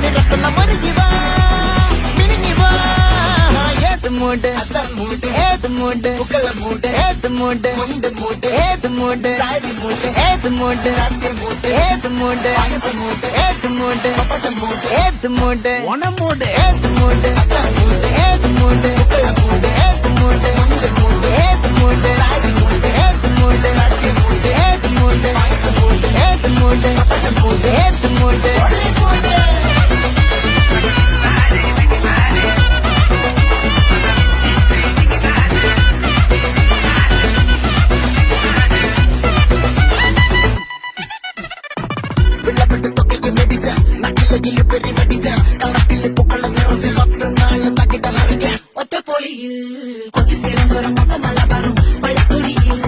மணிரத்ன மருகிவா மினிவா ஏத்து மூடு ஏத்து மூடு புக்கல மூடு ஏத்து மூடு முண்டு மூடு ஏத்து மூடு சாரி மூடு ஏத்து மூடு சத்திய மூடு ஏத்து மூடு ஐச மூடு ஏத்து மூடு பப்பட்ட மூடு ஏத்து மூடு ஒன மூடு ஏத்து மூடு மூடு ஏத்து மூடு புக்கல மூடு ஏத்து மூடு முண்டு மூடு ஏத்து மூடு சாரி மூடு ஏத்து மூடு சத்திய மூடு ஏத்து மூடு ஐச மூடு ஏத்து மூடு பப்பட்ட மூடு ஏத்து மூடு ഒറ്റപ്പൊളിയിൽ കൊച്ചു തിരുവനന്തപുരം മലബാറും പഴത്തൊടിയിൽ